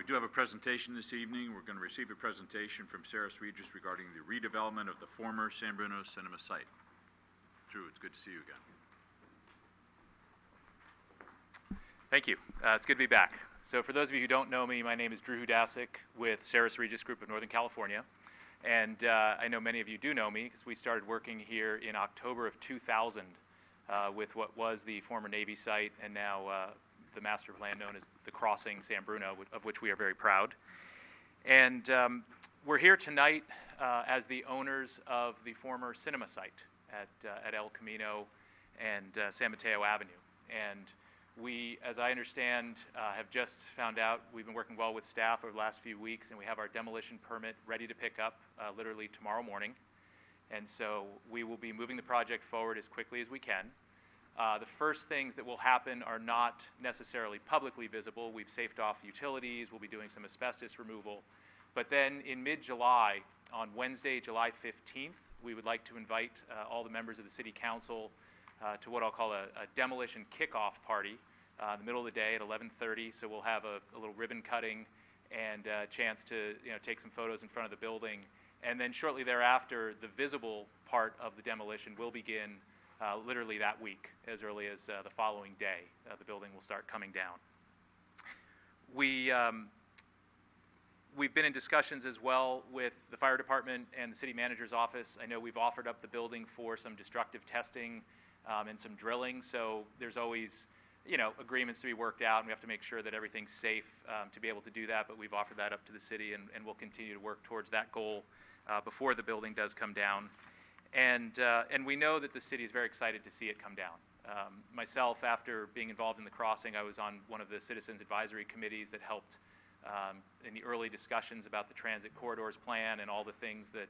We do have a presentation this evening. We're going to receive a presentation from Sarah Regis regarding the redevelopment of the former San Bruno Cinema site. Drew, it's good to see you again. Thank you. It's good to be back. So for those of you who don't know me, my name is Drew Hudasik with Sarah Regis Group of Northern California. And I know many of you do know me because we started working here in October of 2000 with what was the former Navy site and now the master plan known as the Crossing San Bruno, of which we are very proud. And we're here tonight as the owners of the former cinema site at El Camino and San Mateo Avenue. And we, as I understand, have just found out we've been working well with staff over the last few weeks, and we have our demolition permit ready to pick up literally tomorrow morning. And so we will be moving the project forward as quickly as we can. The first things that will happen are not necessarily publicly visible. We've safed off utilities. We'll be doing some asbestos removal. But then in mid-July, on Wednesday, July 15th, we would like to invite all the members of the City Council to what I'll call a demolition kickoff party in the middle of the day at 11:30. So we'll have a little ribbon cutting and a chance to take some photos in front of the building. And then shortly thereafter, the visible part of the demolition will begin literally that week, as early as the following day. The building will start coming down. We've been in discussions as well with the fire department and the city manager's office. I know we've offered up the building for some destructive testing and some drilling, so there's always agreements to be worked out, and we have to make sure that everything's safe to be able to do that, but we've offered that up to the city, and we'll continue to work towards that goal before the building does come down. And we know that the city is very excited to see it come down. Myself, after being involved in the crossing, I was on one of the citizens advisory committees that helped in the early discussions about the transit corridors plan and all the things that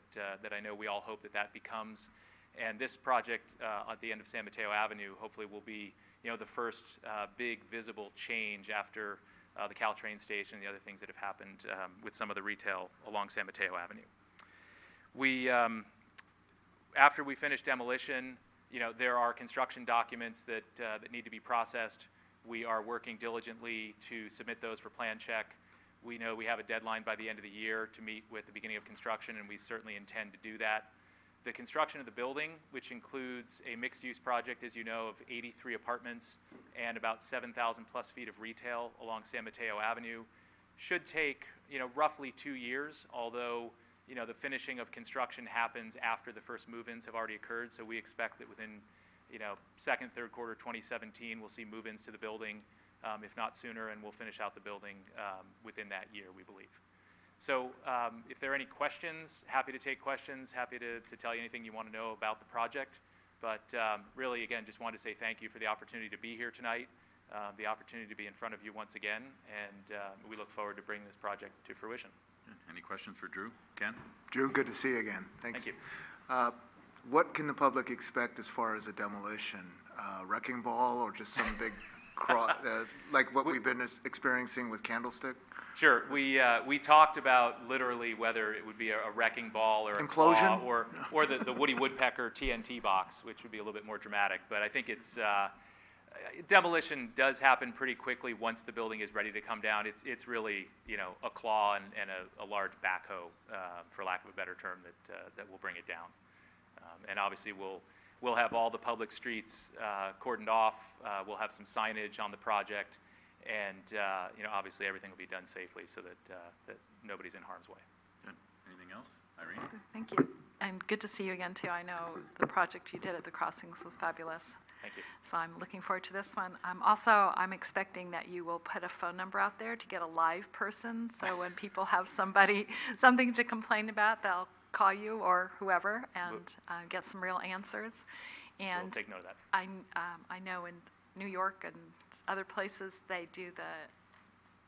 I know we all hope that becomes. And this project at the end of San Mateo Avenue hopefully will be the first big visible change after the Caltrain station and the other things that have happened with some of the retail along San Mateo Avenue. After we finish demolition, there are construction documents that need to be processed. We are working diligently to submit those for plan check. We know we have a deadline by the end of the year to meet with the beginning of construction, and we certainly intend to do that. The construction of the building, which includes a mixed-use project, as you know, of 83 apartments and about 7,000 plus feet of retail along San Mateo Avenue, should take roughly 2 years, although the finishing of construction happens after the first move-ins have already occurred. So we expect that within second, third quarter 2017, we'll see move-ins to the building, if not sooner, and we'll finish out the building within that year, we believe. So if there are any questions, happy to take questions, happy to tell you anything you want to know about the project. But really, again, just wanted to say thank you for the opportunity to be here tonight, the opportunity to be in front of you once again, and we look forward to bringing this project to fruition. Any questions for Drew? Ken? Drew, good to see you again. Thanks. Thank you. What can the public expect as far as a demolition? Wrecking ball or just some big like what we've been experiencing with Candlestick? Sure. We talked about literally whether it would be a wrecking ball or a implosion, claw or the Woody Woodpecker TNT box, which would be a little bit more dramatic. But I think it's demolition does happen pretty quickly once the building is ready to come down. It's really a claw and a large backhoe, for lack of a better term, that will bring it down. And obviously we'll have all the public streets cordoned off. We'll have some signage on the project, and obviously everything will be done safely so that nobody's in harm's way. Good. Anything else, Irene? Thank you, and good to see you again too. I know the project you did at the crossings was fabulous. Thank you. So I'm looking forward to this one. I'm expecting that you will put a phone number out there to get a live person. So when people have something to complain about, they'll call you or whoever and get some real answers. And we'll take note of that. I know in New York and other places they do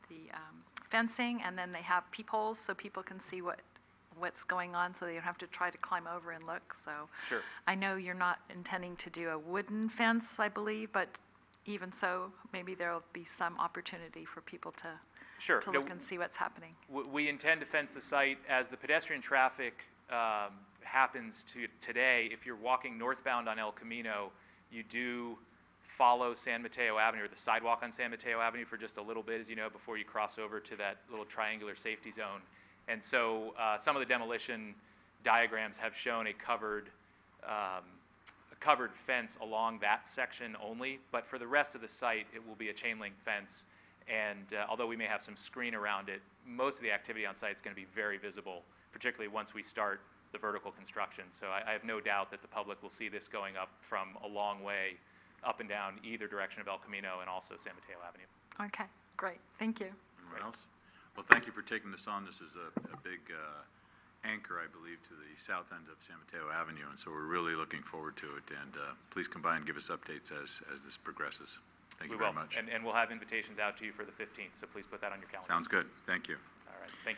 the fencing, and then they have peepholes so people can see what's going on, so they don't have to try to climb over and look. So sure. I know you're not intending to do a wooden fence, I believe, but even so, maybe there will be some opportunity for people to Sure. look and see what's happening. We intend to fence the site as the pedestrian traffic happens today. If you're walking northbound on El Camino, you do follow San Mateo Avenue, or the sidewalk on San Mateo Avenue, for just a little bit, as you know, before you cross over to that little triangular safety zone. And so some of the demolition diagrams have shown a covered fence along that section only, but for the rest of the site, it will be a chain link fence. And although we may have some screen around it, most of the activity on site is going to be very visible, particularly once we start the vertical construction. So I have no doubt that the public will see this going up from a long way up and down either direction of El Camino and also San Mateo Avenue. Okay, great, thank you. Anyone else? Well, thank you for taking this on. This is a big anchor, I believe, to the south end of San Mateo Avenue, and so we're really looking forward to it. And please come by and give us updates as this progresses. Thank you very much. And we'll have invitations out to you for the 15th, so please put that on your calendar. Sounds good. Thank you. All right, thank you.